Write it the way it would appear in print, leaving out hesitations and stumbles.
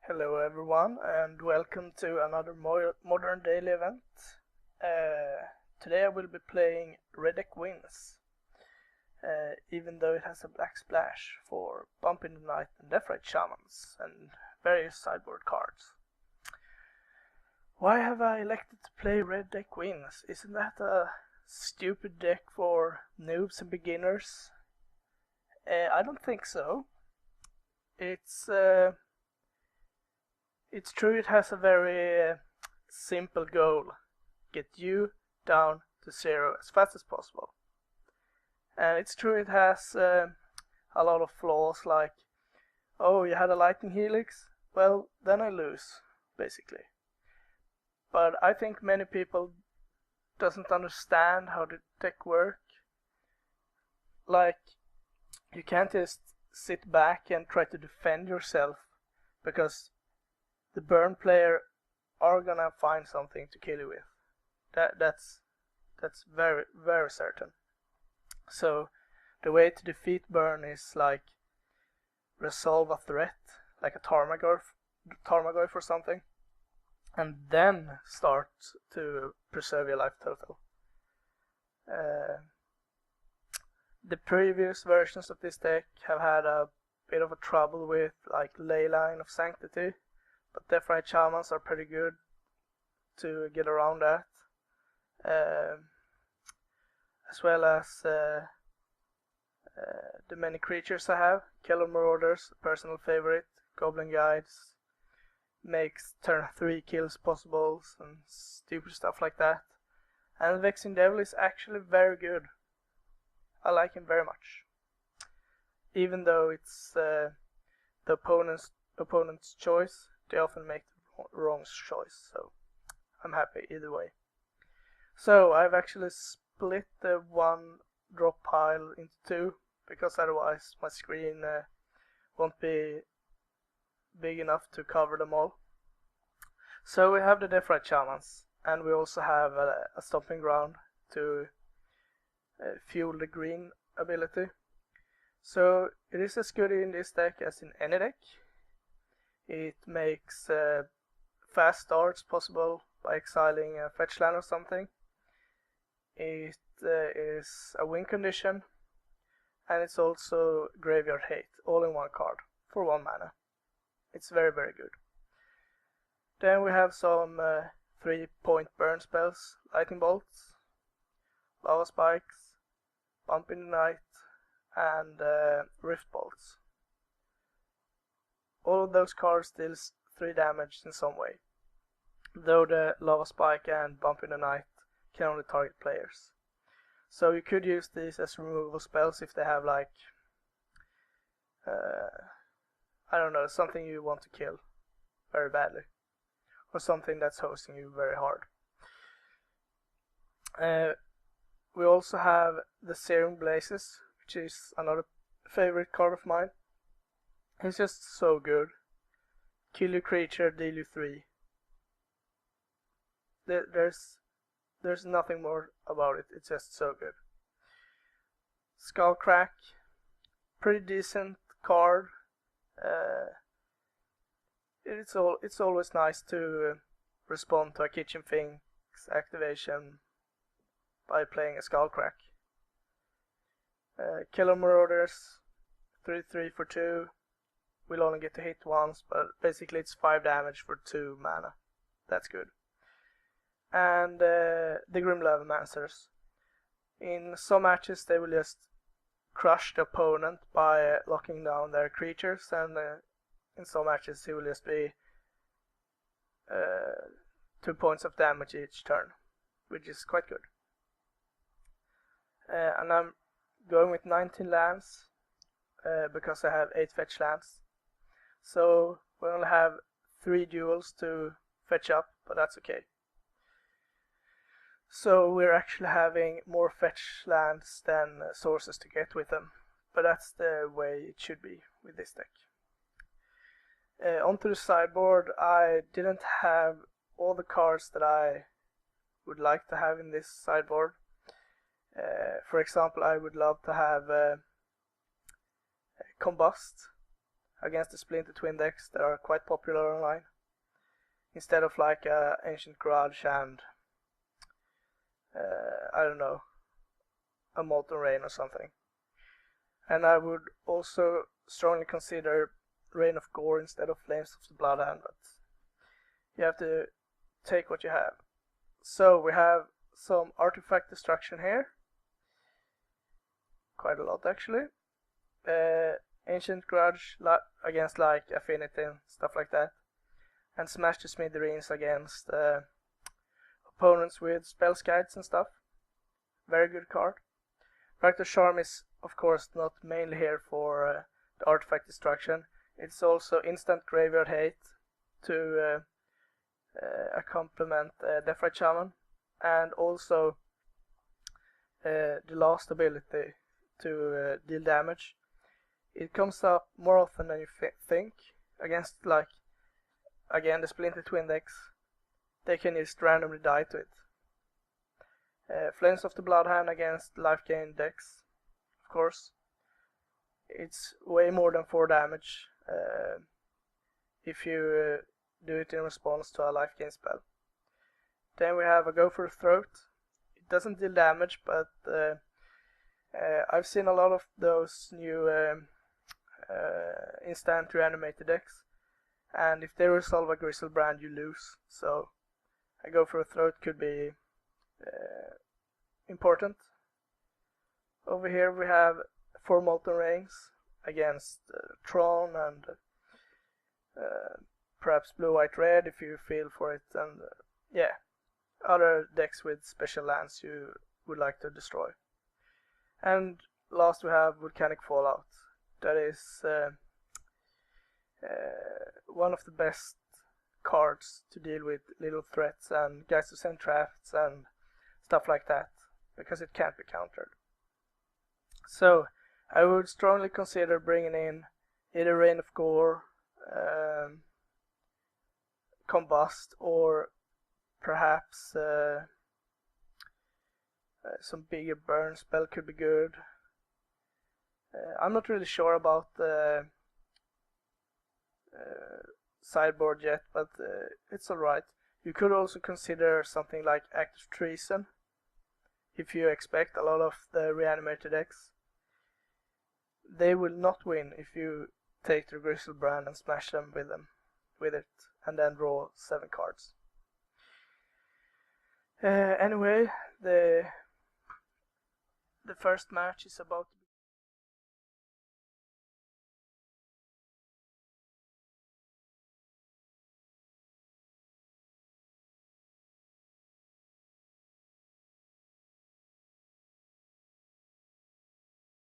Hello everyone and welcome to another modern daily event. Today I will be playing Decktech Wins, even though it has a black splash for Bump in the Night and Death Shamans and various sideboard cards. Why have I elected to play Decktech Wins? Isn't that a stupid deck for noobs and beginners? I don't think so. It's true it has a very simple goal. Get you down to 0 as fast as possible. And it's true it has a lot of flaws like, oh, you had a lightning helix? Well, then I lose, basically. But I think many people doesn't understand how the deck work. Like, you can't just sit back and try to defend yourself because the burn player are gonna find something to kill you with. That's very, very certain. So the way to defeat burn is like resolve a threat, like a Tarmogoyf or something, and then start to preserve your life total. The previous versions of this deck have had a bit of a trouble with like Leyline of Sanctity, but Death Shamans are pretty good to get around that. As well as the many creatures I have. Killer Marauders, personal favorite. Goblin Guides makes turn 3 kills possible and stupid stuff like that. And Vexing Devil is actually very good. I like him very much. Even though it's the opponent's choice, they often make the wrong choice, so I'm happy either way. So I've actually split the one drop pile into 2, because otherwise my screen won't be big enough to cover them all. So we have the Death Shamans, and we also have a Stomping Ground to fuel the green ability. So it is as good in this deck as in any deck. It makes fast starts possible by exiling a fetch land or something. It is a win condition, and it's also Graveyard Hate, all in one card, for 1 mana. It's very, very good. Then we have some 3-point burn spells, Lightning Bolts, Lava Spikes, Bump in the Night, and Rift Bolts. All of those cards deal 3 damage in some way, though the Lava Spike and Bump in the Night can only target players. So you could use these as removal spells if they have like, I don't know, something you want to kill very badly, or something that's hosting you very hard. We also have the Searing Blazes, which is another favorite card of mine. It's just so good. Kill your creature, deal you 3. There's nothing more about it. It's just so good. Skullcrack, pretty decent card. It's always nice to respond to a Kitchen Finks activation by playing a Skullcrack. Killer Marauders, 3/3 for 2. We'll only get to hit once, but basically it's 5 damage for 2 mana. That's good. And the Grim Levemancers. In some matches they will just crush the opponent by locking down their creatures, and in some matches he will just be 2 points of damage each turn, which is quite good. And I'm going with 19 lands because I have 8 fetch lands. So we only have 3 duels to fetch up, but that's okay. So we're actually having more fetch lands than sources to get with them, but that's the way it should be with this deck. Onto the sideboard, I didn't have all the cards that I would like to have in this sideboard. For example, I would love to have Combust, against the Splinter Twin decks that are quite popular online, instead of like Ancient Grudge and I don't know, a Molten Rain or something. And I would also strongly consider Rain of Gore instead of Flames of the Bloodhand, but you have to take what you have. So we have some artifact destruction here, quite a lot actually. Ancient Grudge against like Affinity and stuff like that, and Smash the Smithereens against opponents with Spell Guides and stuff. Very good card. Fractal Charm is of course not mainly here for the artifact destruction. It's also instant graveyard hate to complement Deathrite Shaman, and also the last ability to deal damage. It comes up more often than you think against, like, again, the Splinter Twin decks. They can just randomly die to it. Flames of the Bloodhand against life gain decks, of course. It's way more than 4 damage if you do it in response to a life gain spell. Then we have a Go for the Throat. It doesn't deal damage, but I've seen a lot of those new instant reanimated decks, and if they resolve a Griselbrand, you lose. So a Go for a Throat could be important. Over here we have 4 Molten Rains against Tron and perhaps Blue, White, Red if you feel for it, and yeah, other decks with special lands you would like to destroy. And last we have Volcanic Fallout. That is one of the best cards to deal with little threats and guys to send traps and stuff like that, because it can't be countered. So I would strongly consider bringing in either Rain of Gore, Combust, or perhaps some bigger burn spell could be good. I'm not really sure about the sideboard yet, but it's alright. You could also consider something like Active Treason if you expect a lot of the reanimated decks. They will not win if you take the Griselbrand and smash them with it, and then draw 7 cards. Anyway, the first match is about to begin.